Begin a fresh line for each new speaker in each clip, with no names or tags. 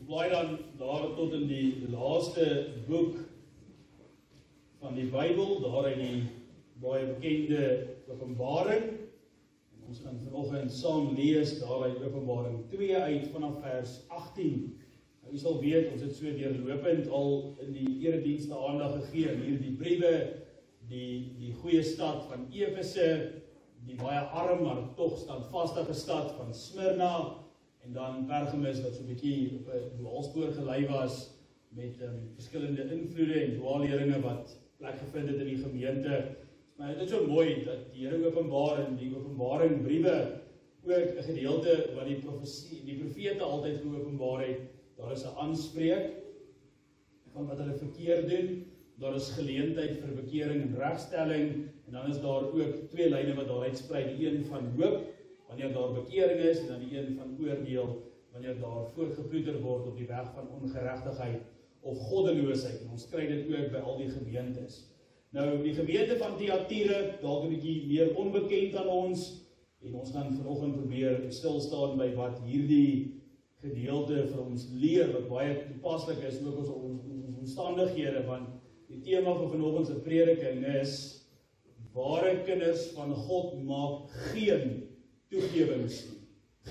blaai dan daar tot in die laaste boek van die Bybel, daar in die baie bekende Openbaring. En ons gaan vanoggend saam lees daar uit Openbaring 2 uit vanaf vers 18. Nou, u sal weet, ons het so deurlopend al in die eredienste aandag gegee aan hierdie briewe, die goeie stad van Efese, die baie arm, maar tog standvastige stad van Smyrna, en dan Pergamus wat so 'n bietjie op 'n dwaalspoor gelei was met verskillende invloede en dwaalleringe wat plek gevind het in die gemeente. Maar dit is so mooi dat die Here openbaar in die Openbaring briewe ook 'n gedeelte wat die profete altyd geopenbaar het. Daar is 'n aanspreek van wat hulle verkeerd doen. Daar is geleentheid vir bekering en regstelling, en dan is daar ook twee lyne wat daar uitsprei, die een van hoop, wanneer daar bekering is, en dan die een van oordeel, wanneer daar voorgeploeter word op die weg van ongeregtigheid of goddeloosheid. En ons kry dit ook by al die gemeentes. Nou, die gemeente van Thyatira, dalk 'n bietjie meer onbekend aan ons, en ons gaan vanoggend probeer stilstaan by wat hierdie gedeelte vir ons leer, wat baie toepaslik is, ook ons omstandighede, want die tema van vanoggend se prediking is, ware kinders van God maak geen toegewings nie,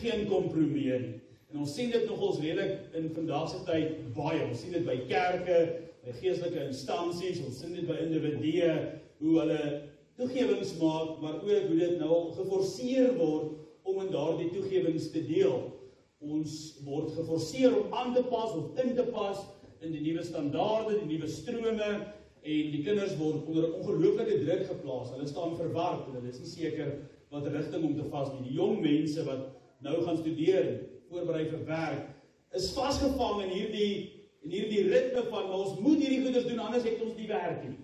geen kompromie nie. En ons sien dit nogals redelik in vandag se tyd baie. Ons sien dit by kerke, by geestelike instansies, ons sien dit by individue, hoe hulle toegewings maak, maar ook hoe dit nou al geforseer word om in daardie toegewings te deel. Ons word geforseer om aan te pas of in te pas in die nuwe standaarde, die nuwe strome, en die kinders word onder 'n ongelooflike druk geplaas. Hulle staan verward en hulle is nie seker wat rigting om te vas nie. Die jong mense wat nou gaan studeer, voorberei vir werk, is vasgevang in hierdie ritme van, maar ons moet hierdie goeders doen, anders het ons nie werk nie.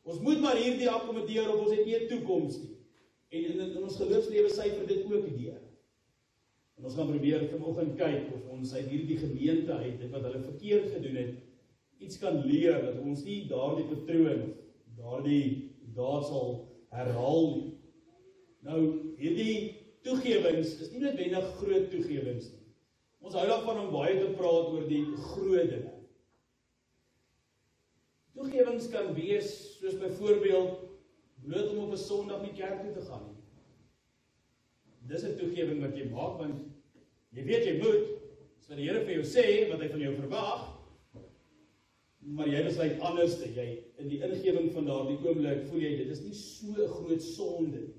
Ons moet maar hierdie akkommodeer of ons het nie 'n toekoms nie. En in ons geloofslewe syfer dit ook deur. En ons gaan probeer vanoggend kyk of ons uit hierdie gemeente uit, dit wat hulle verkeerd gedoen het, iets kan leer, dat ons nie daardie patroon of daardie daad sal herhaal nie. Nou, hierdie toegewings is nie noodwendig groot toegewings nie. Ons hou daarvan om baie te praat oor die groot dinge. Toegewings kan wees, soos byvoorbeeld, bloot om op 'n Sondag nie kerk toe te gaan nie. Dis 'n toegewing wat jy maak, want jy weet jy moet, so die Here vir jou sê, wat hy van jou verwag, maar jy besluit anders, jy in die ingewing van daardie oomblik voel jy, dit is nie so 'n groot sonde nie.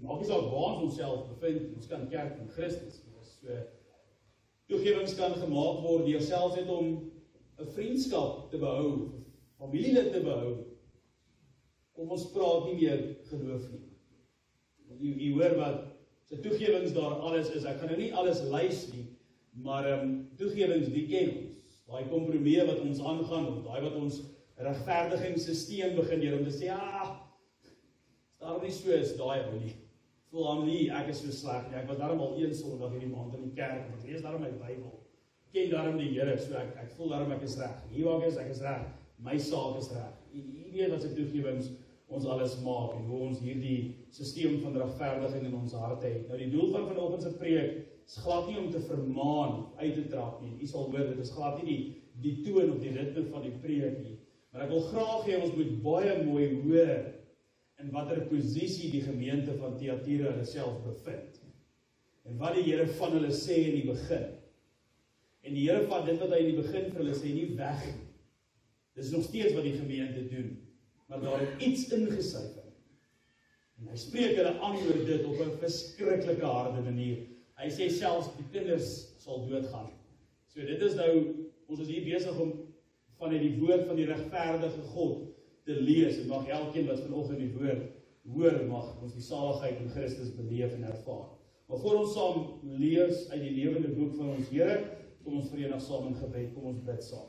Maak nie saak waar ons onsself bevind, ons kan kerk van Christus. So, toegewings kan gemaak word deur selfs net om 'n vriendskap te behou, familielid te behou. Kom ons praat nie meer geloof nie. U hoor wat sy toegewings daar alles is. Ek gaan nou nie alles lys nie, maar toegewings, die ken ons. Daai kompromie wat ons aangaan, of daai wat ons regverdigingssysteem begin deur om te sê, is daar nie so is daai ou nie. Voel hom nie, ek is so sleg nie. Ek was daarom al een Sondag hierdie maand in die kerk, ek lees daarom my Bybel. Ken daarom die Here, so ek voel daarom ek is reg. Hier waar ek is reg. My saak is reg. U weet wat se toegewings ons alles maak en hoe ons hierdie stelsel van regverdiging in ons harte het. Nou die doel van vanoggend se preek is glad nie om te vermaan uit te trap nie. U sal hoor, dit is glad nie die toon of die ritme van die preek nie. Maar ek wil graag hê ons moet baie mooi hoor in watter posisie die gemeente van Thyatira hulle self bevind. En wat die Here van hulle sê in die begin. En die Here van dit wat hy in die begin vir hulle sê nie weg nie. Dis nog steeds wat die gemeente doen. Maar daar het iets ingesyfer. En hy spreek hulle aan oor dit op 'n verskriklike harde manier. Hy sê selfs die kinders sal doodgaan. So dit is nou, ons is hier besig om vanuit die woord van die regverdige God te lees. En mag elkeen wat vanoggend die woord hoor, mag ons die saligheid in Christus beleef en ervaar. Maar voor ons saam lees uit die lewende boek van ons Here, kom ons verenig saam in gebed, kom ons bid saam.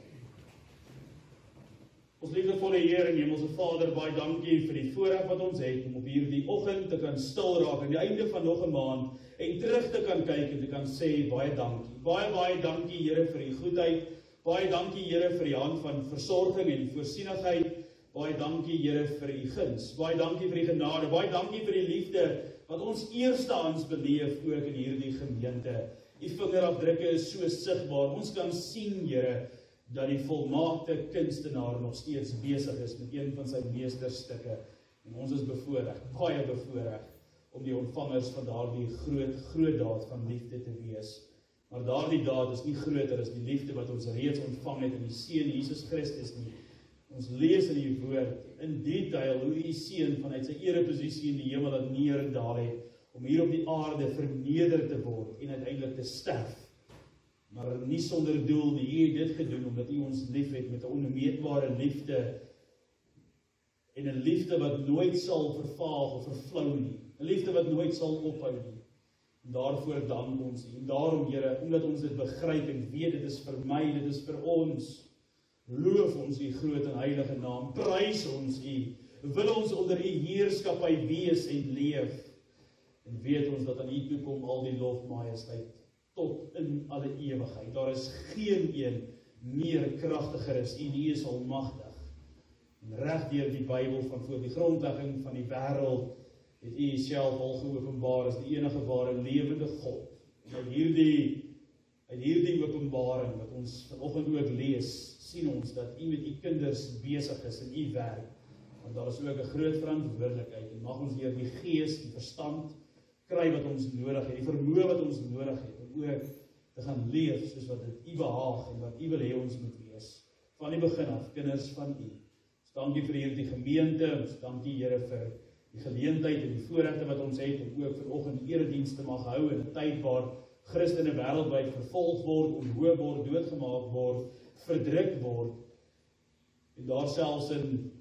Ons liefdevolle Heer en Hemelse Vader, baie dankie vir die voorreg wat ons het om op hierdie oggend te kan stil raak aan die einde van nog 'n maand en terug te kan kyk en te kan sê baie dankie. Baie dankie Here vir u goedheid. Baie dankie Here vir die hand van versorging en voorsienigheid. Baie dankie Here vir u guns. Baie dankie vir die genade. Baie dankie vir die liefde wat ons eerstehands beleef ook in hierdie gemeente. Die vingerafdrukke is so sigbaar. Ons kan sien, Here, dat die volmaakte kunstenaar nog steeds besig is met een van sy meesterstukke. En ons is bevoorreg, baie bevoorreg, om die ontvangers van daardie groot daad van liefde te wees. Maar daardie daad is nie groter as die liefde wat ons reeds ontvang het in die Seun Jesus Christus nie. Ons lees in die woord, in detail, hoe die Seun vanuit sy ereposisie in die hemel laat neerdaal het, om hier op die aarde verneder te word en uiteindelik te sterf. Maar nie sonder doel nie, hy het dit gedoen, omdat hy ons lief het met 'n onmeetbare liefde, en 'n liefde wat nooit sal vervaag of vervlou nie, 'n liefde wat nooit sal ophou nie. En daarvoor dank ons, en daarom, Here, omdat ons dit begryp en weet, dit is vir my, dit is vir ons, loof ons U groot en heilige naam, prys ons U, wil ons onder U heerskappy wees en leef, en weet ons dat aan U toe kom al die lof, majesteit, tot in alle ewigheid. Daar is geen een meer kragtiger as U, U is almagtig. En reg deur die Bybel van voor die grondlegging van die wêreld het U self al geopenbaar as die enige ware lewende God. En uit hierdie openbaring wat ons vanoggend ook lees, sien ons dat U met U kinders besig is in U werk. Want daar is ook 'n groot verantwoordelikheid en mag ons deur die Gees, die verstand kry wat ons nodig het, die vermoë wat ons nodig het om ook te gaan leef soos wat dit U behaag en wat U wil hê ons moet wees. Van die begin af, kinders van U. Ons dankie vir hierdie gemeente, ons dankie Here vir die geleentheid en die voorregte wat ons het om ook vanoggend die erediens te mag hou in 'n tyd waar Christene wêreldwyd vervolg word, onthoop word, doodgemaak word, verdruk word en daar selfs in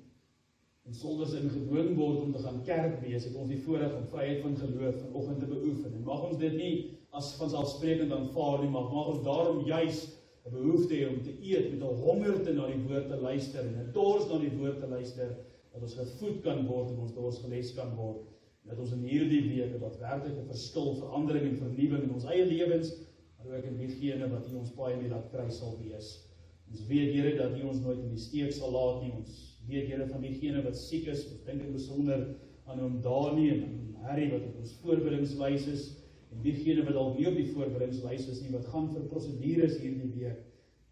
solders ingedwing word om te gaan kerk wees, het ons die voorreg om vryheid van geloof vanoggend te beoefen. En mag ons dit nie as vanselfsprekend aanvaar nie, maar mag ons daarom juis 'n behoefte hê om te eet, met 'n hongerte na die woord te luister en 'n dors na die woord te luister, dat ons gevoed kan word en ons dors geles kan word. En dat ons in hierdie week wat werklik 'n verskil, verandering en vernuwing in ons eie lewens, maar ook in diegene wat U ons paai mee laat kry sal wees. Ons weet, Here, dat U ons nooit in die steek sal laat nie. Ons weet, Here, van diegene wat siek is, ons dink in besonder aan oom Dani en aan Harry wat op ons voorbereidingslys is, en diegene wat al nie op die voorbereidingslys is nie, wat gaan vir prosedures hierdie week.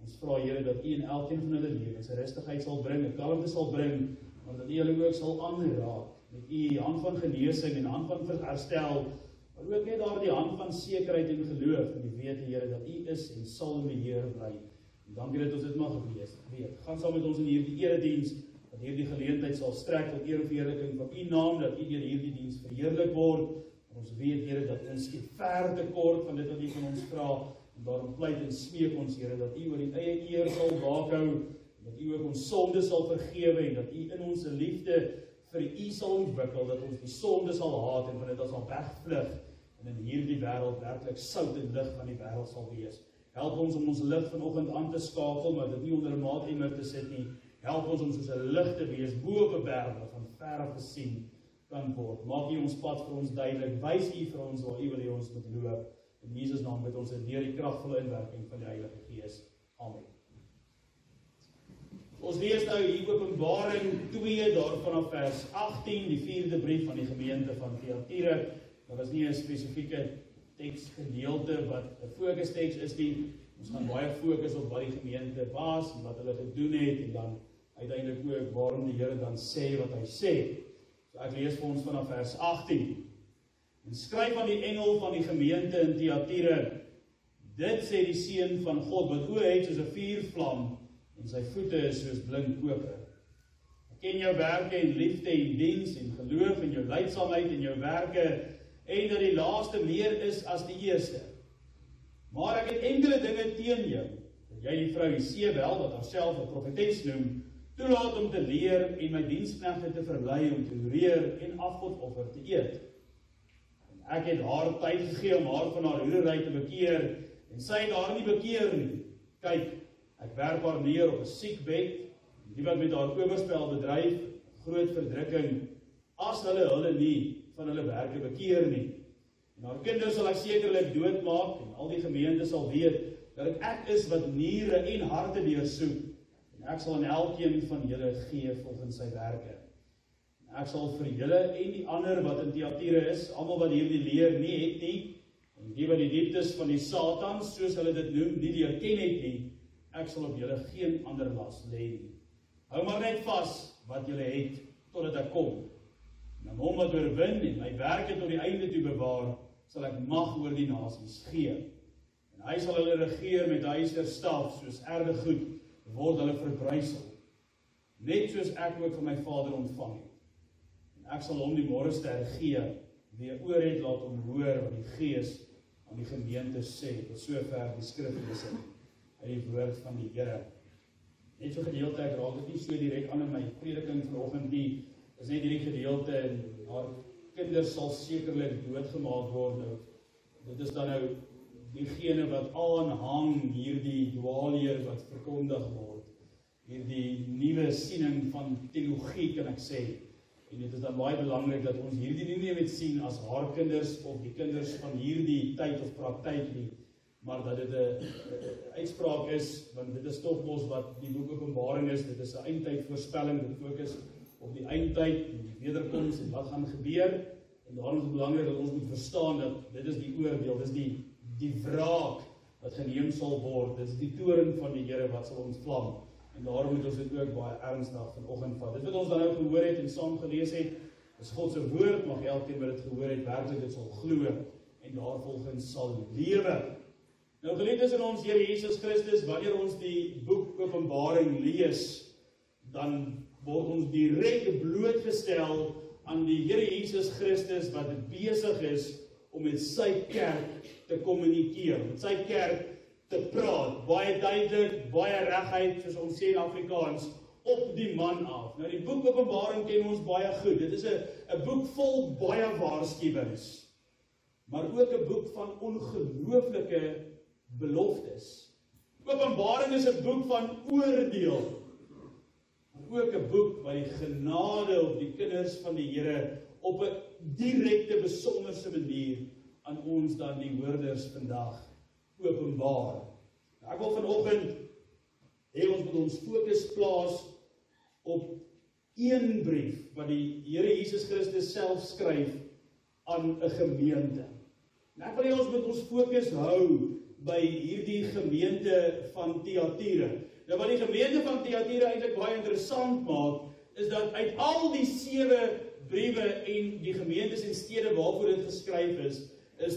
Ons vra, Here, dat U in elkeen van hulle lewens 'n rustigheid sal bring, 'n kalmte sal bring, maar dat U hulle ook sal aanraak met U hand van genesing en hand van herstel, maar ook net daar die hand van sekerheid en geloof, en die wete, Here, dat U is en sal in beheer bly. En dankie dat ons dit mag weet. Gaan saam met ons in hierdie erediens, dat hierdie geleentheid sal strek tot eer en verheerliking van U naam, dat U deur hierdie diens verheerlik word. En ons weet, Here, dat ons ver te kort van dit wat U van ons vra, en daarom pleit en smeek ons, Here, dat U oor die eie eer sal waakhou, dat U ook ons sonde sal vergewe, en dat U in ons liefde vir U sal ontwikkel, dat ons die sonde sal haat, en van dit sal wegvlug, en in hierdie wêreld werklik sout en lig van die wêreld sal wees. Help ons om ons lig vanoggend aan te skakel, maar dit nie onder 'n maatemmer te sit nie. Help ons om soos 'n lig te wees, bo op 'n berg, wat van ver af gesien kan word. Maak U ons pad vir ons duidelik, wys U vir ons waar U wil hê ons moet loop. In Jesus naam bid ons dit deur die kragvolle inwerking van die Heilige Gees. Amen. Ons lees nou hier Openbaring 2, daar vanaf vers 18, die 4de brief van die gemeente van Thyatira. Daar was nie 'n spesifieke teksgedeelte wat 'n fokusteks is nie. Ons gaan baie fokus op wat die gemeente was en wat hulle gedoen het en dan uiteindelik ook waarom die Here dan sê wat hy sê. So ek lees vir ons vanaf vers 18. En skryf aan die engel van die gemeente in Thyatira: Dit sê die Seun van God, wat oë het soos 'n vuurvlam en sy voete is soos blink koper. Ek ken jou werke en liefde en diens en geloof en jou lydsaamheid en jou werke, en dat die laaste meer is as die eerste. Maar ek het enkele dinge teen jou, dat jy die vrou Jezebel, wat haarself 'n profetes noem, toelaat om te leer en my diensknegte te verlei om te hoereer en afgodoffer te eet. En ek het haar tyd gegee om haar van haar hoerery te bekeer, en sy het haar nie bekeer nie. Kyk, ek werp haar neer op 'n siekbed, en die wat met haar oorspel bedryf, groot verdrukking, as hulle nie van hulle werke bekeer nie. En haar kinders sal ek sekerlik doodmaak, en al die gemeente sal weet, dat ek is wat niere en harte deursoek, en ek sal aan elkeen van julle gee volgens sy werke. En ek sal vir julle en die ander wat in Thyatira is, almal wat hierdie leer nie het nie, en die wat die dieptes van die Satans, soos hulle dit noem, nie leer ken het nie, ek sal op julle geen ander las lê nie. Hou maar net vas wat julle het, totdat ek kom. En aan hom wat oorwin en my werke tot die einde toe bewaar, sal ek mag oor die nasies gee. En hy sal hulle regeer met ysterstaf, soos erdegoed word hulle verbrysel. Net soos ek ook van my Vader ontvang het. En ek sal hom die môrester gee, wie oor het laat hom hoor wat die Gees aan die gemeente sê, tot sover die skriflesing uit die woord van die Here. Net so gedeelte, ek raak dit nie so direk aan in my prediking vanoggend nie, is net hierdie gedeelte en haar kinders sal sekerlik doodgemaak word. Nou, dit is dan nou diegene wat aanhang hierdie dwaalleer wat verkondig word, hierdie nuwe siening van teologie kan ek sê. En dit is dan baie belangrik dat ons hierdie nie net sien as haar kinders of die kinders van hierdie tyd of praktyk nie, maar dat dit 'n uitspraak is, want dit is tog mos wat die boek Openbaring is, dit is 'n eindtyd voorspelling, dit fokus op die eindtyd, die wederkoms en wat gaan gebeur, en daarom is het belangrik dat ons moet verstaan dat dit is die oordeel, dit is die wraak wat geneem sal word, dit is die toorn van die Here wat sal ontvlam, en daarom moet ons dit ook baie ernstig vanoggend vat. Dit wat ons dan nou gehoor het en saam gelees het, is God se woord, mag elkeen wat dit gehoor het, werklik dit sal glo, en daarvolgens sal lewe. Nou geliefdes in ons Here Jesus Christus, wanneer ons die boek Openbaring lees, dan word ons direk blootgestel aan die Here Jesus Christus wat besig is om met sy kerk te kommunikeer, met sy kerk te praat, baie duidelik, baie regheid, soos ons sê in Afrikaans, op die man af. Nou die boek Openbaring ken ons baie goed, dit is 'n boek vol baie waarskuwings, maar ook 'n boek van ongelooflike beloftes. Openbaring is 'n boek van oordeel, maar ook 'n boek wat die genade op die kinders van die Here op 'n direkte, besonderse manier aan ons dan die hoorders vandag openbaar. Nou, ek wil vanoggend hê ons moet ons fokus plaas op een brief wat die Here Jesus Christus self skryf aan 'n gemeente. Nou, ek wil hê ons moet ons fokus hou by hierdie gemeente van Thyatira. Nou wat die gemeente van Thyatira eintlik baie interessant maak, is dat uit al die 7 briewe en die gemeentes en stede waarvoor dit geskryf is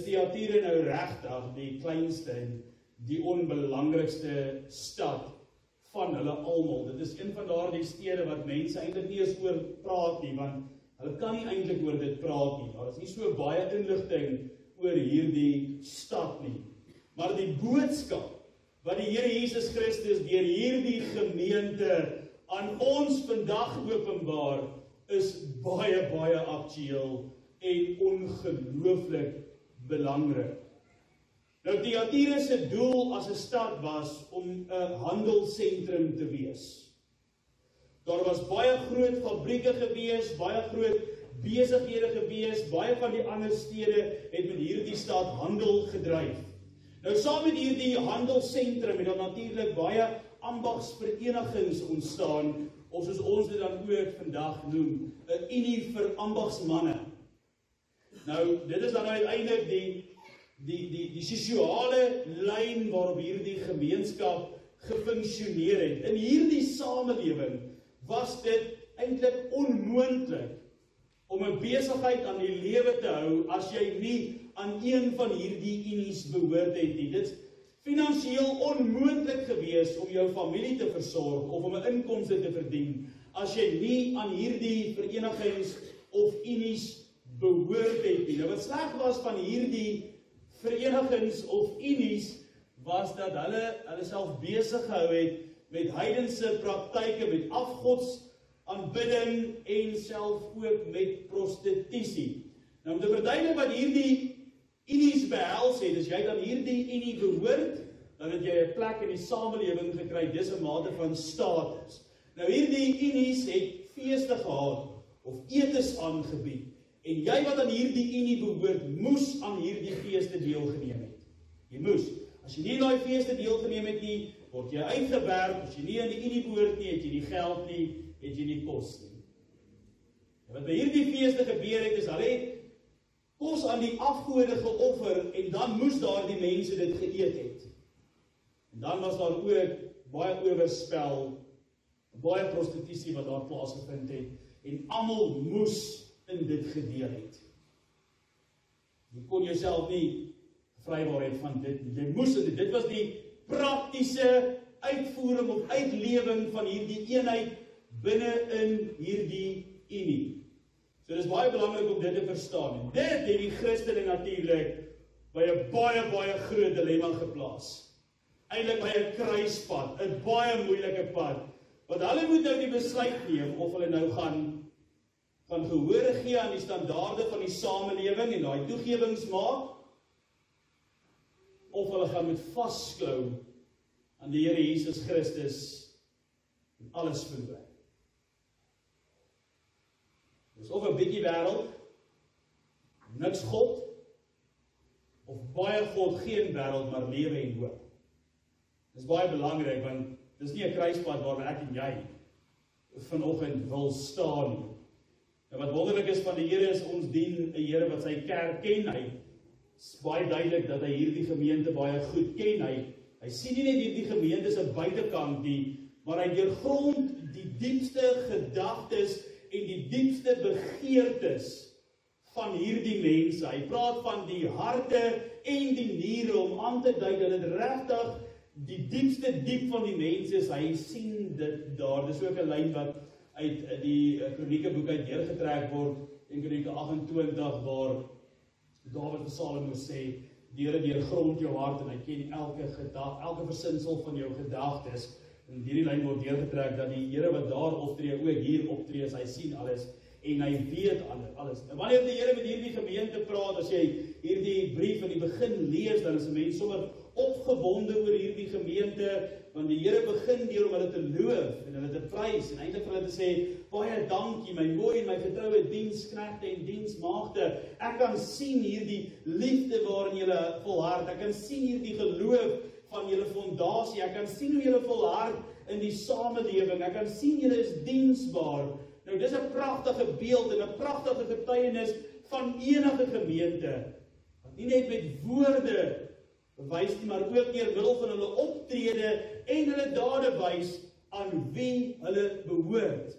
Thyatira nou regtig die kleinste en die onbelangrikste stad van hulle almal. Dit is een van daardie stede wat mense eintlik nie eens oor praat nie, want hulle kan nie eintlik oor dit praat nie. Daar is nie so baie inligting oor hierdie stad nie. Maar die boodskap wat die Here Jesus Christus deur hierdie gemeente aan ons vandag openbaar, is baie, baie aktueel en ongelooflik belangrik. Nou, Thyatira se doel as 'n stad was om 'n handelsentrum te wees. Daar was baie groot fabrieke gewees, baie groot besighede gewees, baie van die ander stede het met hierdie stad handel gedryf. Nou, saam met hierdie handelsentrum het dan natuurlik baie ambagsverenigings ontstaan, of soos ons dit dan ook vandag noem, 'n unie vir ambagsmanne. Nou, dit is dan uiteindelik die sosiale lyn waarop hierdie gemeenskap gefunksioneer het. In hierdie samelewing was dit eintlik onmoontlik om 'n besigheid aan die lewe te hou as jy nie aan een van hierdie unies behoort het nie. Dit is finansiëel onmoontlik gewees om jou familie te versorg of om 'n inkomste te verdien as jy nie aan hierdie verenigings of unies behoort het nie. Nou wat sleg was van hierdie verenigings of unies was dat hulle self besig gehou het met heidense praktyke, met afgodsaanbidding en self ook met prostitusie. Nou om te verduidelik wat hierdie unies behels het, as jy dan hierdie unie behoort, dan het jy 'n plek in die samelewing gekry, dis 'n mate van status. Nou hierdie unies het feeste gehad of etes aangebied. En jy wat aan hierdie unie behoort, moes aan hierdie feeste deelgeneem het. Jy moes. As jy nie aan die feeste deelgeneem het nie, word jy uitgewerp. As jy nie aan die unie behoort nie, het jy nie geld nie, het jy nie kos nie. En wat by hierdie feeste gebeur het, is hulle het kos aan die afgode geoffer, en dan moes daar die mense dit geëet het. En dan was daar ook baie oorspel, baie prostitusie wat daar plaasgevind het, en almal moes in dit gedeel het. Jy kon jouself nie vrywaar het van dit nie. Jy moes dit was die praktiese uitvoering of uitlewing van hierdie eenheid binne in hierdie unie. So dis baie belangrik om dit te verstaan. En dit het die Christene natuurlik by 'n baie groot dilemma geplaas. Eintlik by 'n kruispad, 'n baie moeilike pad. Want hulle moet nou die besluit neem of hulle nou gaan gehoor gee aan die standaarde van die samelewing en daai toegewings maak, of hulle gaan met vasklou aan die Here Jesus Christus en alles verloor. Dis of 'n bietjie wêreld, niks God, of baie God, geen wêreld, maar lewe en hoop. Dis baie belangrik, want dis nie 'n kruispad waar ek en jy vanoggend wil staan nie. En wat wonderlik is van die Here is, ons dien 'n Here wat sy kerk ken. Hy is baie duidelik dat hy hierdie gemeente baie goed ken. Hy sien nie net hierdie gemeente se buitekant nie, maar hy deurgrond die diepste gedagtes en die diepste begeertes van hierdie mense. Hy praat van die harte en die niere om aan te dui dat dit regtig die diepste diep van die mense is. Hy sien dit daar. Dis ook 'n lyn wat uit die Kroniekeboek uit deurgetrek word in Kronieke 28 waar Dawid vir Salomo sê, die Here deurgrond jou hart en hy ken elke versinsel van jou gedagtes. En hierdie lyn word deurgetrek dat die Here wat daar optree ook hier optree, hy sien alles en hy weet alles. En wanneer die Here met hierdie gemeente praat, as jy hierdie brief in die begin lees, dan is 'n mens sommer opgewonde oor hierdie gemeente, want die Here begin deur om hulle te loof en hulle te prys en eintlik vir hulle te sê, baie dankie my mooi en my getroue diensknegte en diensmaagde. Ek kan sien hierdie liefde waarin julle volhard. Ek kan sien hierdie geloof van julle fondasie. Ek kan sien hoe julle volhard in die samelewing. Ek kan sien julle is diensbaar. Nou dis 'n pragtige beeld en 'n pragtige getuienis van enige gemeente wat nie net met woorde bewys nie, maar ook deur middel van hulle optrede en hulle dade wys aan wie hulle behoort.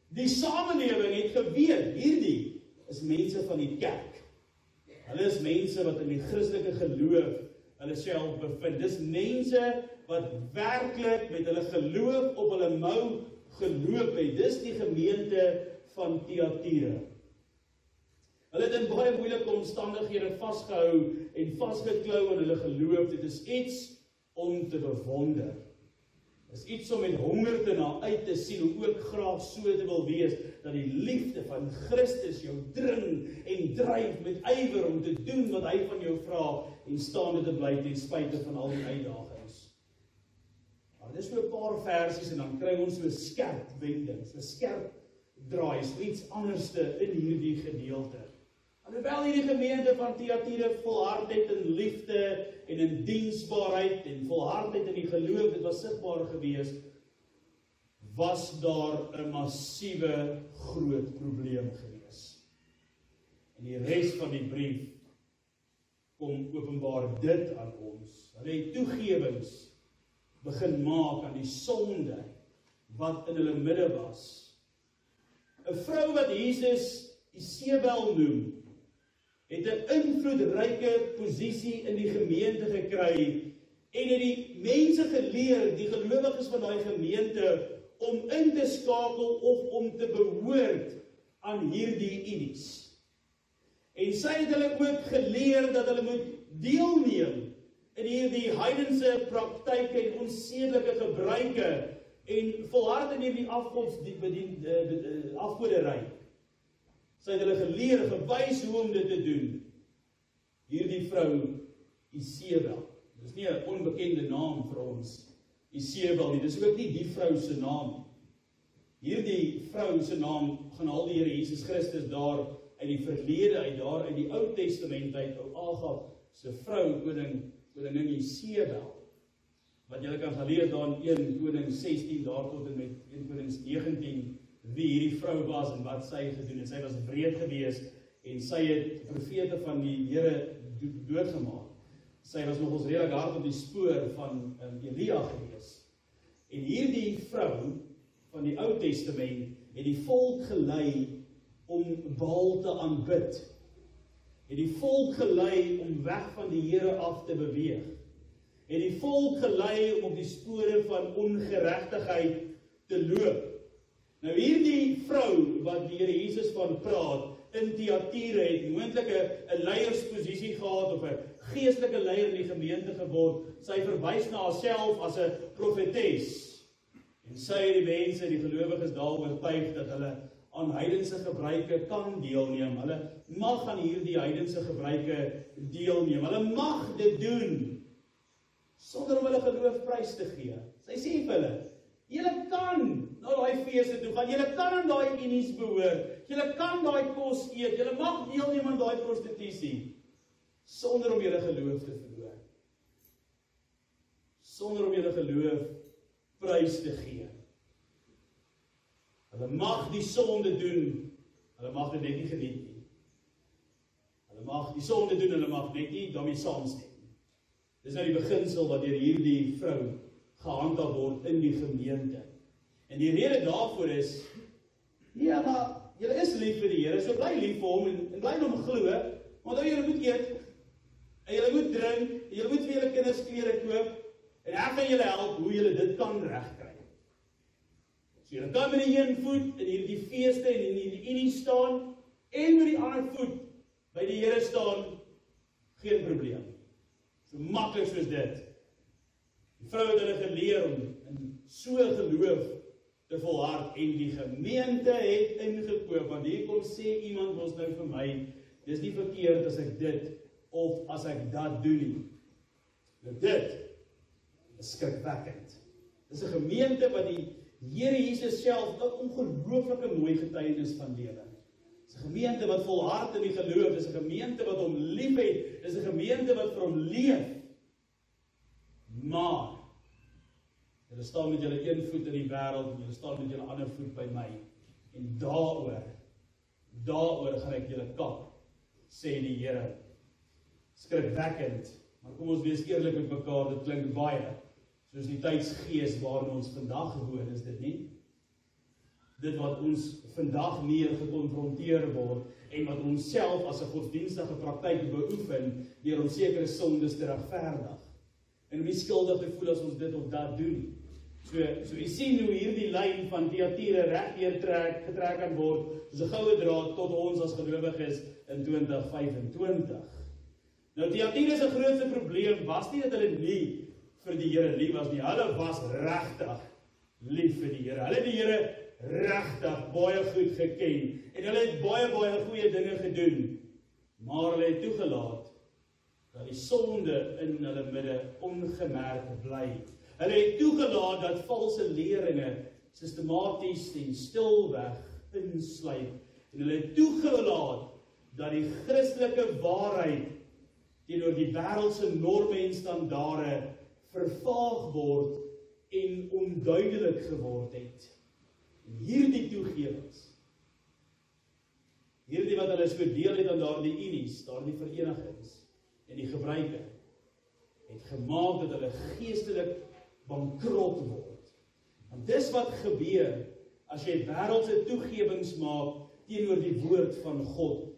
Die samelewing het geweet, hierdie is mense van die kerk. Hulle is mense wat in die Christelike geloof hulle self bevind. Dis mense wat werklik met hulle geloof op hulle mou geloop het. Dis die gemeente van Thyatira. Hulle het in baie moeilike omstandighede vasgehou en vasgeklou in hulle geloof. Dit is iets om te bewonder. Dit is iets om met honger te na uit te sien, om ook graag so te wil wees, dat die liefde van Christus jou dring en dryf met ywer om te doen wat hy van jou vra en staande te bly ten spyte van al die uitdagings. Maar dis so 'n paar versies en dan kry ons so skerp wending, so skerp draai, so iets anderste in hierdie gedeelte. Alhoewel hierdie gemeente van Thyatira volhard het in liefde en in diensbaarheid en volhard het in die geloof, dit was sigbaar gewees, was daar 'n massiewe groot probleem gewees. En die res van die brief kom openbaar dit aan ons. Hulle het toegewings begin maak aan die sonde wat in hulle midde was. 'n Vrou wat Jesus Isebel noem, het 'n invloedryke posisie in die gemeente gekry en het die mense geleer, die gelowiges van daai gemeente, om in te skakel of om te behoort aan hierdie unies. En sy het hulle ook geleer dat hulle moet deelneem in hierdie heidense praktyke en onsedelike gebruike en volhard in hierdie afgoderry. Sy het hulle geleer, gewys hoe om dit te doen. Hierdie vrou, Isebel. Dit is nie 'n onbekende naam vir ons, Isebel nie. Dis ook nie die vrou se naam. Hierdie vrou se naam gaan al die Here Jesus Christus daar uit die verlede, uit die Ou Testament uit, ou Agab se vrou, koningin Isebel. Wat julle kan gaan lees daar in 1 Konings 16 daar tot en met 1 Konings 19, wie hierdie vrou was en wat sy gedoen het. Sy was wreed geweest en sy het profete van die Here doodgemaak. Sy was nog ons redelijk hard op die spoor van Elia gewees. En hierdie vrou van die Ou Testament het die volk gelei om Baal te aanbid. Het die volk gelei om weg van die Here af te beweeg. Het die volk gelei om op die spore van ongeregtigheid te loop. Nou hierdie vrou wat die Here Jesus van praat, in Thyatira het moontlik 'n leiersposisie gehad of 'n geestelike leier in die gemeente geword. Sy verwys na haarself as 'n profetes. En sy het die mense, die gelowiges daar oortuig dat hulle aan heidense gebruike kan deelneem. Hulle mag aan hierdie heidense gebruike deelneem. Hulle mag dit doen sonder om hulle geloof prys te gee. Sy sê vir hulle, julle kan na daai feeste toe gaan, julle kan aan daai unies behoort, julle kan daai kos eet, julle mag deelneem aan daai prostitusie, sonder om julle geloof te verloor. Sonder om julle geloof prys te gee. Hulle mag die sonde doen, hulle mag dit net nie geniet nie. Hulle mag die sonde doen, hulle mag net nie daarmee saamstem. Dis nou die beginsel wat deur hierdie vrou gehandhaaf word in die gemeente. En die rede daarvoor is, ja, maar julle is lief vir die Here, so bly lief vir hom en bly hom glo, want julle moet eet, en julle moet drink, en julle moet vir julle kinders klere koop, en ek gaan julle help hoe julle dit kan regkry. So julle kan met die een voet in hierdie feeste en in hierdie unie staan, en met die ander voet by die Here staan, geen probleem. So maklik soos dit. Die vrou het hulle geleer om in so geloof te volhard, en die gemeente het ingekoop, want hier kom sê iemand ons nou vir my, dis nie verkeerd as ek dit, of as ek dat doen nie. Nou dit is skrikwekkend. Dis 'n gemeente wat die Here Jesus self 'n ongelooflike mooi getuienis van lewe. Dis 'n gemeente wat volhard in die geloof, dis 'n gemeente wat hom liefhet, dis 'n gemeente wat vir hom leef. Maar julle staan met julle een voet in die wêreld en julle staan met julle ander voet by my. En daaroor gaan ek julle kap, sê die Here. Skrikwekkend, maar kom ons wees eerlik met mekaar, dit klink baie soos die tydsgees waarin ons vandag woon, is dit nie? Dit wat ons vandag meer gekonfronteer word, en wat ons self as 'n godsdienstige praktyk beoefen, deur om sekere sondes te regverdig. En om nie skuldig te voel as ons dit of dat doen. So jy sien hoe hierdie lyn van Thyatira regdeur getrek kan word, soos 'n goue draad tot ons as gelowiges in 2025. Nou Thyatira se grootste probleem was nie dat hulle nie vir die Here lief was nie, hulle was regtig lief vir die Here. Hulle het die Here regtig baie goed geken, en hulle het baie goeie dinge gedoen, maar hulle het toegelaat dat die sonde in hulle midde ongemerk bly. Hulle het toegelaat dat valse leringe sistematies en stilweg insluip, en hulle het toegelaat dat die Christelike waarheid teenoor die wêreldse norme en standaarde vervaag word en onduidelik geword het. En hierdie toegewings, hierdie wat hulle so deel het aan daardie unies, daardie verenigings en die gebruike, het gemaak dat hulle geestelik bankrot word. Want dis wat gebeur as jy wêreldse toegewings maak teenoor die woord van God.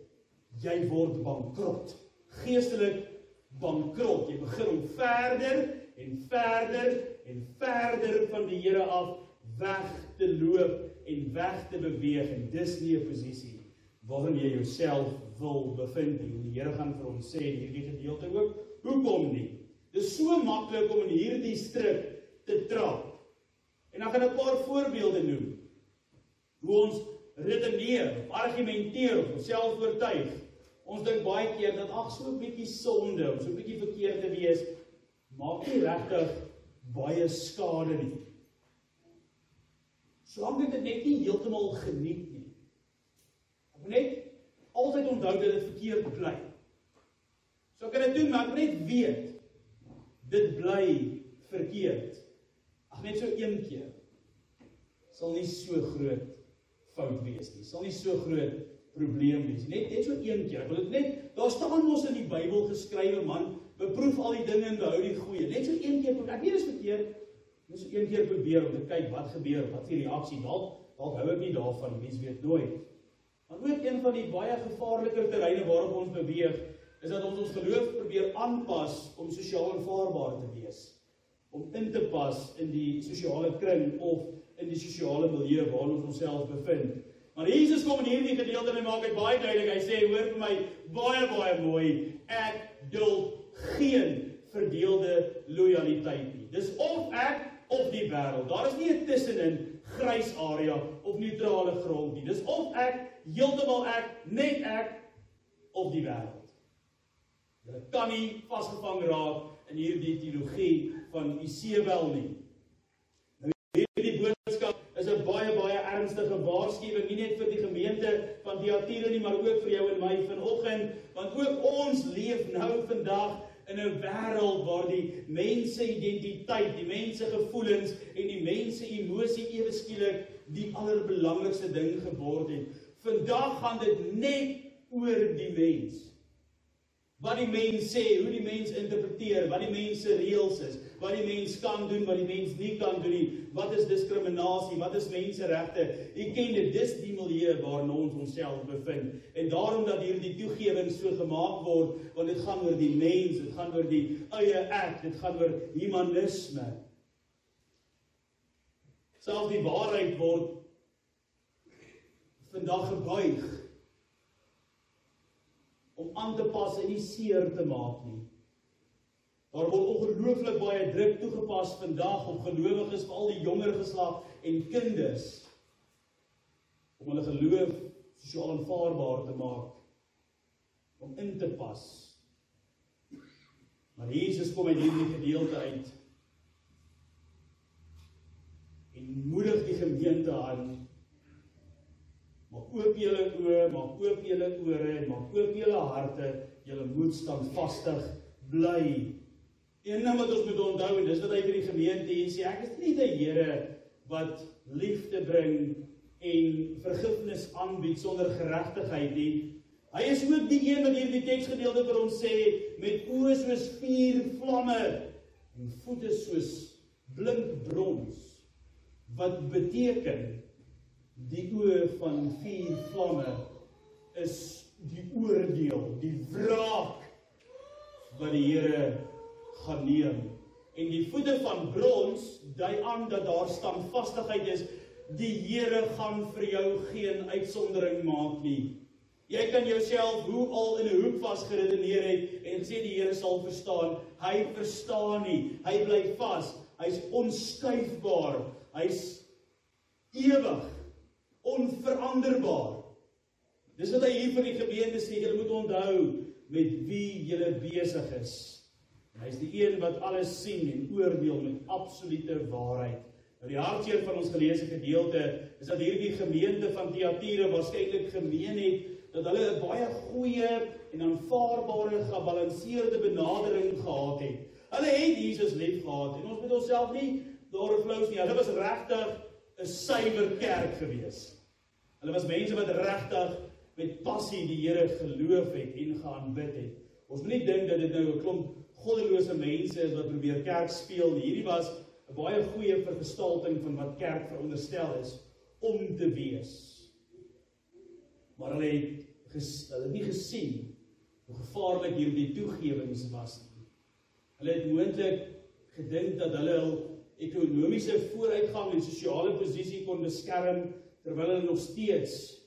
Jy word bankrot. Geestelik bankrot. Jy begin om verder en verder van die Here af weg te loop en weg te beweeg, en dis nie 'n posisie waarin jy jouself wil bevind nie. Die Here gaan vir ons sê in hierdie gedeelte ook, hoekom nie? Dis so maklik om in hierdie strik te trap. En dan gaan ek 'n paar voorbeelde noem. Hoe ons redeneer, of argumenteer, of onsself oortuig. Ons dink baie keer dat so 'n bietjie sonde, of so 'n bietjie verkeerd te wees, maak nie regtig baie skade nie. Solank ek dit net nie heeltemal geniet nie. Ek moet net altyd onthou dat dit verkeerd bly. So ek kan dit doen, maar ek moet net weet, dit bly verkeerd. Ag, net so een keer, sal nie so groot fout wees nie, sal nie so groot probleem wees. Net so een keer. Ek wil dit net, daar staan mos in die Bybel geskrywe, man, beproef al die dinge en behou die goeie. Net so een keer, ek weet dis verkeerd, net so een keer probeer om te kyk wat gebeur, wat die reaksie, dalk hou ek nie daarvan, mens weet nooit. Maar ook een van die baie gevaarliker terreine waarop ons beweeg, is dat ons geloof probeer aanpas om sosiaal aanvaarbaar te wees. Om in te pas in die sosiale kring of in die sosiale milieu waar ons onsself bevind. Maar Jesus kom in hierdie gedeelte en maak dit baie duidelik. Hy sê, hoor vir my, baie mooi, ek duld geen verdeelde loyaliteit nie. Dis of ek of die wêreld. Daar is nie 'n tussenin grys area of neutrale grond nie. Dis of ek, heeltemal ek, net ek of die wêreld. Jy kan nie vasgevang raak in hierdie teologie van Isebel nie. Nou hierdie boodskap is 'n baie ernstige waarskuwing, nie net vir die gemeente van Thyatira nie, maar ook vir jou en my vanoggend, want ook ons leef nou vandag in 'n wêreld waar die mense identiteit, die mense gevoelens en die mense emosie ewe skielik die allerbelangrikste ding geword het. Vandag gaan dit net oor die mens. Wat die mens sê, hoe die mens interpreteer, wat die mens se reëls is, wat die mens kan doen, wat die mens nie kan doen nie, wat is diskriminasie, wat is menseregte. Jy ken dit, dis die milieu waarin ons onsself bevind. En daarom dat hierdie toegewing so gemaak word, want dit gaan oor die mens, dit gaan oor die eie ek, dit gaan oor humanisme. Selfs die waarheid word vandag gebuig om aan te pas en nie seer te maak nie. Daar word ongelooflik baie druk toegepas vandag op gelowiges, veral die jonger geslag en kinders, om hulle geloof sosiaal aanvaarbaar te maak, om in te pas. Maar Jesus kom uit hierdie gedeelte uit en moedig die gemeente aan, maak oop julle oë, maak oop julle ore, maak oop julle harte, julle moet standvastig bly. Een ding wat ons moet onthou, en dis wat hy vir die gemeente hier sê, ek is nie die Here wat liefde bring en vergifnis aanbied sonder geregtigheid nie. Hy is ook die een wat hier die teksgedeelte vir ons sê, met oë soos vuur vlamme en voete soos blink brons, wat beteken die oë van vuur vlamme is die oordeel, die wraak wat die Here gaan neem. En die voete van brons dui aan dat daar standvastigheid is. Die Here gaan vir jou geen uitsondering maak nie. Jy kan jouself hoe al in 'n hoek vasgeredeneer het en sê die Here sal verstaan. Hy verstaan nie. Hy bly vas. Hy's onskuifbaar. Hy's ewig, onveranderbaar. Dis wat hy hier vir die gemeente sê, julle moet onthou met wie julle besig is. Hy is die een wat alles sien en oordeel met absolute waarheid. Nou die hartseer van ons geleesde gedeelte is dat hierdie gemeente van Thyatira waarskynlik gemeen het dat hulle 'n baie goeie en aanvaarbare, gebalanseerde benadering gehad het. Hulle het Jesus lief gehad en ons moet onsself nie daar flous nie. Hulle was regtig 'n suiwer kerk gewees. Hulle was mense wat regtig met passie die Here geloof het en geaanbid het. Ons moet nie dink dat dit nou 'n klomp goddelose mense is wat probeer kerk speel nie. Hierdie was 'n baie goeie vergestalting van wat kerk veronderstel is om te wees. Maar hulle het nie gesien hoe gevaarlik hierdie toegewings was nie. Hulle het moontlik gedink dat hulle hul ekonomiese vooruitgang en sosiale posisie kon beskerm terwyl hulle nog steeds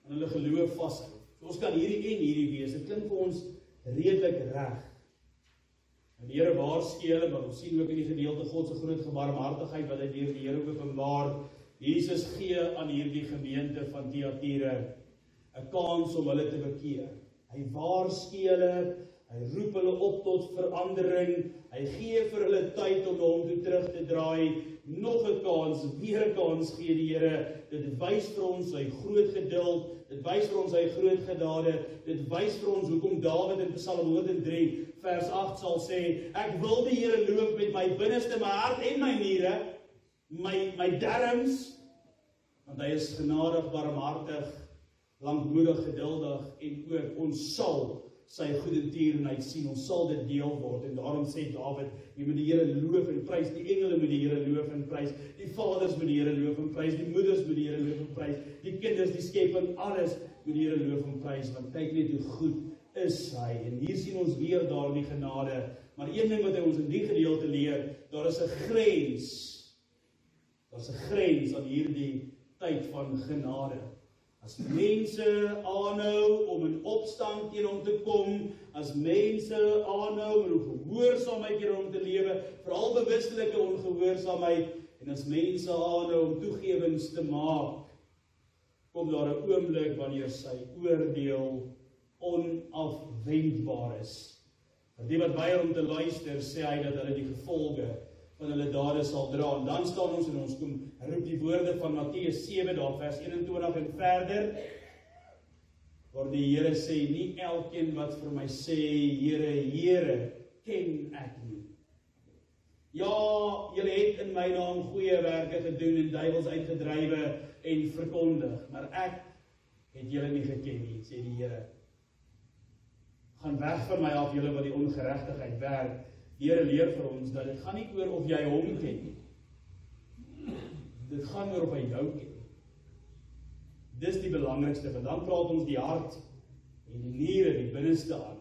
aan hulle geloof vashou. So ons kan hierdie wees. Dit klink vir ons redelik reg. En die Here waarsku hulle, maar ons sien ook in die gedeelte God se groot gebarmhartigheid wat hy deur die Here openbaar. Jesus gee aan hierdie gemeente van Thyatira 'n kans om hulle te bekeer. Hy waarsku hulle, hy roep hulle op tot verandering, hy gee vir hulle tyd om na hom toe terug te draai. Nog 'n kans, weer 'n kans gee die Here. Dit wys vir ons sy groot geduld, dit wys vir ons sy groot genade, dit wys vir ons hoekom Dawid in Psalm 103 vers 8 sal sê, ek wil die Here loof met my binneste, my hart en my niere, my darmes, want hy is genadig, barmhartig lankmoedig, geduldig en ook ons sal sy goedertierenheid sien, ons sal dit deel word, en daarom sê Dawid, jy moet die Here loof en prys, die engele moet die Here loof en prys, die vaders moet die Here loof en prys, die moeders moet die Here loof en prys, die kinders, die skepping, alles moet die Here loof en prys, want kyk net hoe goed is hy, en hier sien ons weer daar die genade, maar een ding wat hy ons in die gedeelte leer, daar is 'n grens aan hierdie tyd van genade. As mense aanhou om in opstand teen hom te kom, as mense aanhou om in gehoorsaamheid teen hom te lewe, veral bewustelike ongehoorsaamheid, en as mense aanhou om toegewings te maak, kom daar 'n oomblik wanneer sy oordeel onafwendbaar is. Want die wat weier om te luister, sê hy dat hulle die gevolge van hulle dade sal dra. En dan staan ons en ons kom roep die woorde van Matteus 7, daar vers 21 en verder, waar die Here sê, nie elkeen wat vir my sê, Here, Here, ken ek nie. Ja, julle het in my naam goeie werke gedoen en duiwels uitgedrywe en verkondig, maar ek het julle nie geken nie, sê die Here. Gaan weg van my af, julle wat die ongeregtigheid werk. Die Here leer vir ons dat dit gaan nie oor of jy hom ken nie. Dit gaan oor of hy jou ken. Dis die belangrikste, want dan praat ons die hart en die niere, die binneste aan.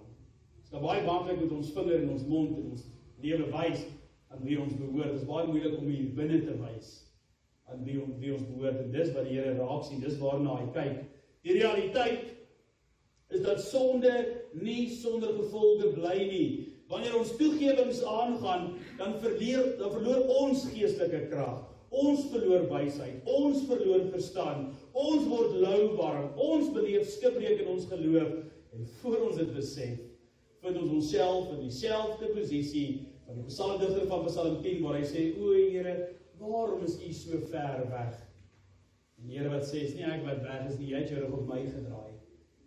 Ons kan baie maklik met ons vinger in ons mond en ons lewe wys aan wie ons behoort. Dit is baie moeilik om hier binne te wys aan wie ons behoort. En dis wat die Here raak sien, dis waarna hy kyk. Die realiteit is dat sonde nie sonder gevolge bly nie. Wanneer ons toegewings aangaan, dan verloor ons geestelike krag. Ons verloor wysheid, ons verloor verstand, ons word louwarm, ons beleef skipbreek in ons geloof, en voor ons dit besef, vind ons onsself in dieselfde posisie van die psalmdigter van Psalm 10, waar hy sê, o Here, waarom is U so ver weg? En die Here wat sê, is nie ek wat weg is nie, jy het jou rug op my gedraai.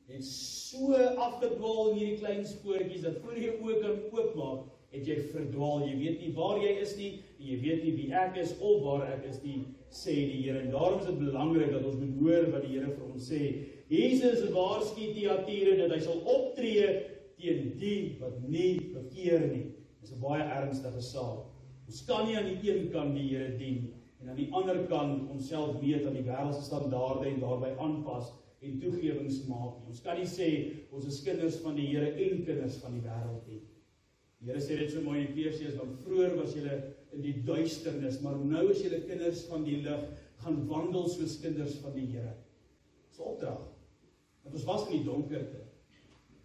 En so afgedwaal in hierdie klein spoortjies, dat voor jy oë kan oopmaak, het jy verdwaal. Jy weet nie waar jy is nie, en jy weet nie wie ek is, of waar ek is nie, sê die Here. En daarom is dit belangrik, dat ons moet hoor wat die Here vir ons sê. Jesus waarsku Thyatira, dat hy sal optree teen die wat nie bekeer nie. Dit is 'n baie ernstige saak. Ons kan nie aan die een kant die Here dien, en aan die ander kant onsself meet aan die wêreldse standaarde en daarby aanpas, en toegewings maak nie. Ons kan nie sê, ons is kinders van die Here en kinders van die wêreld nie. Die Here sê dit so mooi in Efesiërs, want vroeër was julle in die duisternis, maar nou is julle kinders van die lig, gaan wandel soos kinders van die Here. Dis 'n opdrag. Want ons was in die donkerte.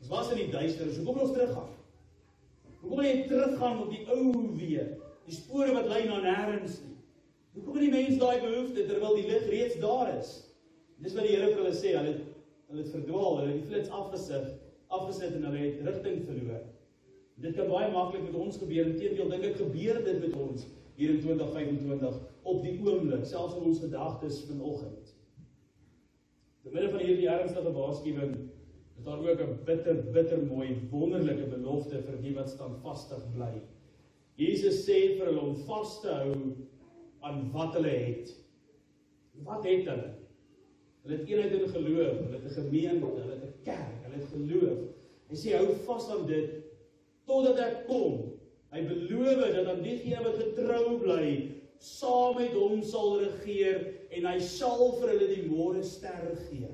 Ons was in die duisternis. Hoekom wil ons teruggaan? Hoekom wil jy teruggaan op die ou weë? Die spore wat lei na nêrens nie. Hoekom het die mens daai behoefte, terwyl die lig reeds daar is? Dis wat die Here vir hulle sê, hulle het verdwaal, hulle het die flits afgesit en hulle het rigting verloor. Dit kan baie maklik met ons gebeur, inteendeel dink ek gebeur dit met ons hier in 2025, op die oomblik, selfs in ons gedagtes vanoggend. Te midde van hierdie ernstige waarskuwing, is daar ook 'n bitter mooi, wonderlike belofte vir die wat standvastig bly. Jesus sê vir hulle om vas te hou aan wat hulle het. Wat het hulle? Hulle het eenheid in geloof, hulle het 'n gemeente, hulle het 'n kerk, hulle het geloof. Hy sê, hou vas aan dit, totdat ek kom. Hy beloof dat aan diegene wat getrou bly, saam met hom sal regeer, en hy sal vir hulle die môrester gee.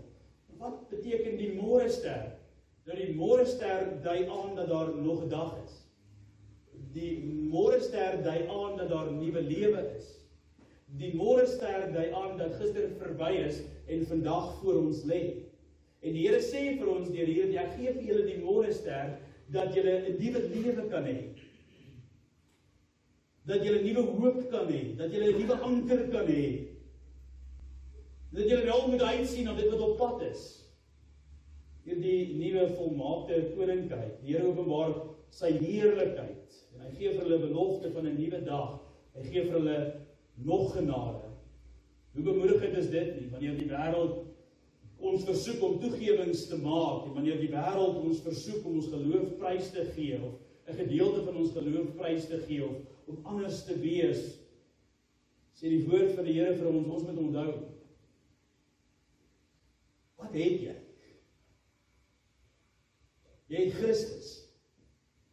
Wat beteken die môrester? Nou die môrester dui aan dat daar nog 'n dag is. Die môrester dui aan dat daar 'n nuwe lewe is. Die môrester dui aan dat gister verby is en vandag voor ons lê. En die Here sê vir ons deur hierdie, ek gee vir julle die môrester, dat julle 'n nuwe lewe kan hê. Dat julle 'n nuwe hoop kan hê, dat julle 'n nuwe anker kan hê. Dat julle wel moet uitsien na dit wat op pad is. Hierdie nuwe volmaakte koninkryk. Die Here openbaar sy heerlikheid en hy gee vir hulle belofte van 'n nuwe dag. Hy gee vir hulle nog genade. Hoe bemoedigend is dit nie, wanneer die wêreld ons versoek om toegewings te maak, en wanneer die wêreld ons versoek om ons geloof prys te gee, of 'n gedeelte van ons geloof prys te gee, of om anders te wees, sê die woord van die Here vir ons moet onthou. Wat het jy? Jy het Christus.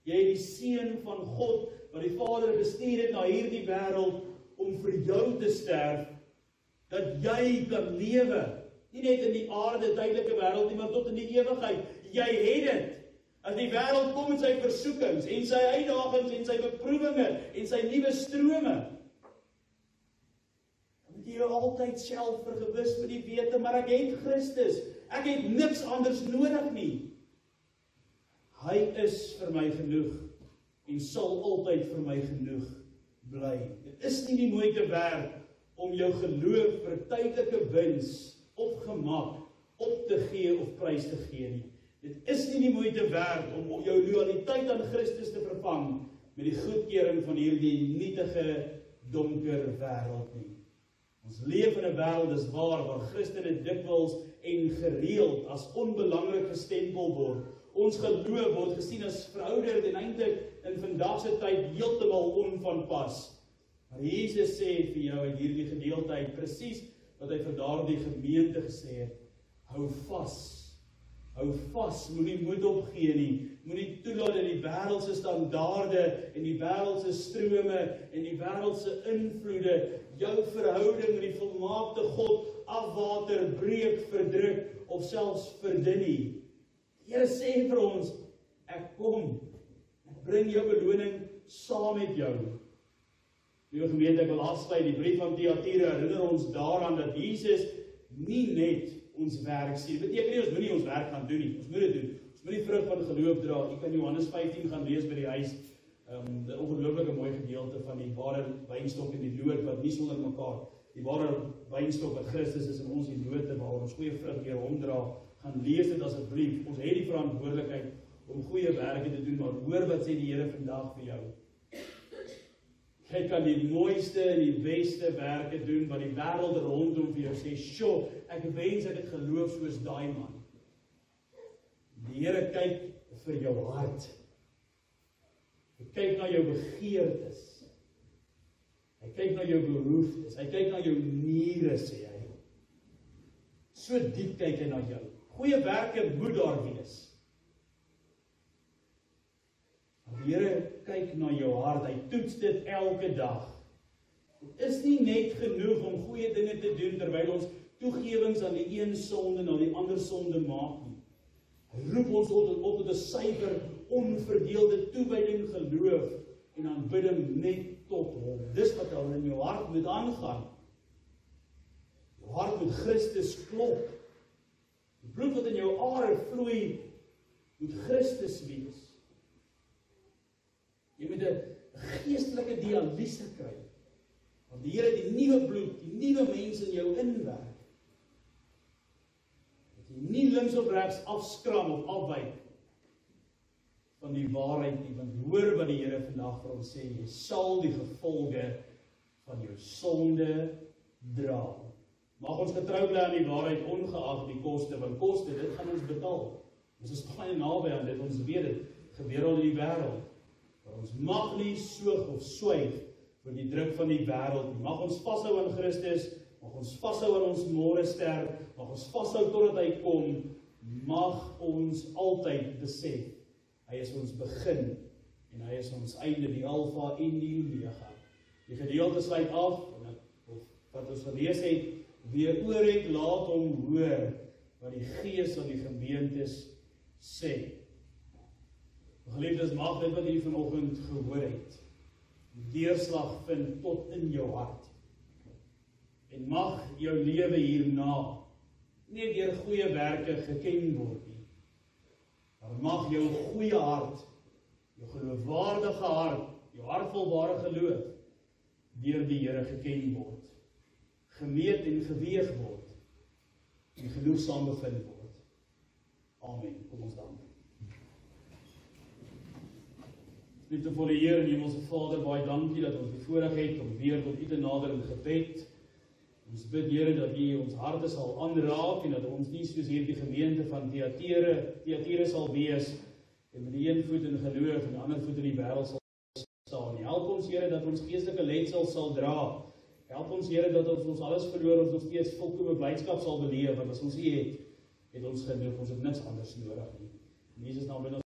Jy het die Seun van God, wat die Vader bestuur het na hierdie wêreld, om vir jou te sterf, dat jy kan lewe. Nie net in die aarde, tydelike wêreld nie, maar tot in die ewigheid. Jy het dit. As die wêreld kom met sy versoekings, en sy uitdagings, en sy beproewinge, en sy nuwe strome, dan moet jy jou altyd self vergewis met die wete, maar ek het Christus. Ek het niks anders nodig nie. Hy is vir my genoeg, en sal altyd vir my genoeg bly. Dit is nie die moeite werd om jou geloof vir tydelike wins op gemak op te gee of prys te gee nie. Dit is nie die moeite werd om jou loyaliteit aan Christus te vervang met die goedkeuring van hierdie nietige, donker wêreld nie. Ons leef in 'n wêreld, dis waar Christene dikwels en gereeld as onbelangrik gestempel word. Ons geloof word gesien as verouderd en eintlik in vandag se tyd heeltemal onvanpas. Maar Jesus sê vir jou in hierdie gedeelte uit presies wat hy vir daardie gemeente gesê het. Hou vas, moenie moed opgee nie. Moenie toelaat dat die wêreldse standaarde en die wêreldse strome en die wêreldse invloede jou verhouding met die volmaakte God afwater, breek, verdruk of selfs verdun nie. Die Here sê vir ons, ek kom, ek bring jou beloning saam met jou. Liewe gemeente, ek wil afsluit, die brief van Thyatira herinner ons daaraan dat Jesus nie net ons werk sien. Beteken nie, ons moet nie ons werk gaan doen nie, ons moet dit doen. Ons moet die vrug van geloof dra. Jy kan Johannes 15 gaan lees by die huis, 'n ongelooflike mooi gedeelte van die ware wynstok en die loot wat nie sonder mekaar, die ware wynstok wat Christus is en ons die lote waar ons goeie vrug deur hom dra. Gaan lees dit asseblief. Ons het die verantwoordelikheid om goeie werke te doen, maar hoor wat sê die Here vandag vir jou. Jy kan die mooiste en die beste werke doen wat die wêreld rondom vir jou sê, "Sjoe, ek wens ek het geloof soos daai man." Die Here kyk vir jou hart. Hy kyk na jou begeertes. Hy kyk na jou behoeftes. Hy kyk na jou niere, sê hy. So diep kyk hy na jou. Goeie werke moet daar wees. Die Here kyk na jou hart, hy toets dit elke dag. Dit is nie net genoeg om goeie dinge te doen terwyl ons toegewings aan die een sonde na die ander sonde maak nie. Hy roep ons op tot 'n suiwer, onverdeelde toewyding, geloof en aanbidding net tot hom. Dis wat al in jou hart moet aangaan. Jou hart moet Christus klop. Die bloed wat in jou are vloei, moet Christus wees. Jy moet 'n geestelike dialyse kry. Want die Here die nuwe bloed, die nuwe mens in jou inwerk. Dat jy nie links of regs afskram of afwyk van die waarheid nie. Want hoor wat die Here vandag vir ons sê, jy sal die gevolge van jou sonde dra. Mag ons getrou bly aan die waarheid ongeag die koste, want koste, dit gaan ons betaal. Ons is baie naby aan dit, ons weet dit, gebeur al in die wêreld. Maar ons mag nie soog of swyg vir die druk van die wêreld nie. Mag ons vashou aan Christus, mag ons vashou aan ons môre ster, mag ons vashou totdat hy kom, mag ons altyd besef, hy is ons begin, en hy is ons einde, die Alfa en die Omega. Die gedeelte sluit af, wat ons gelees het, wie oor het, laat hom hoor, wat die Gees aan die gemeentes sê. Geliefdes, mag dit wat jy vanoggend gehoor het, deurslag vind tot in jou hart. En mag jou lewe hierna nie deur goeie werke geken word nie. Maar mag jou goeie hart, jou geloofwaardige hart, jou hartvolbare geloof, deur die Here geken word, gemeet en geweeg word, en genoegsaam bevind word. Amen. Kom ons dank. Liefdevolle Heer en Hemelse Vader, baie dankie dat ons die voorreg het om weer tot U te nader in gebed. Ons bid, Here, dat U ons harte sal aanraak en dat ons nie soos hierdie gemeente van Thyatira sal wees en met die een voet in geloof en die ander voet in die wêreld sal staan. Help ons, Here, dat ons geestelike letsel sal dra. Help ons, Here, dat ons alles verloor, ons nog steeds volkome blydskap sal beleef, want as ons U het, het ons genoeg, ons het niks anders nodig nie. In Jesus naam bid ons.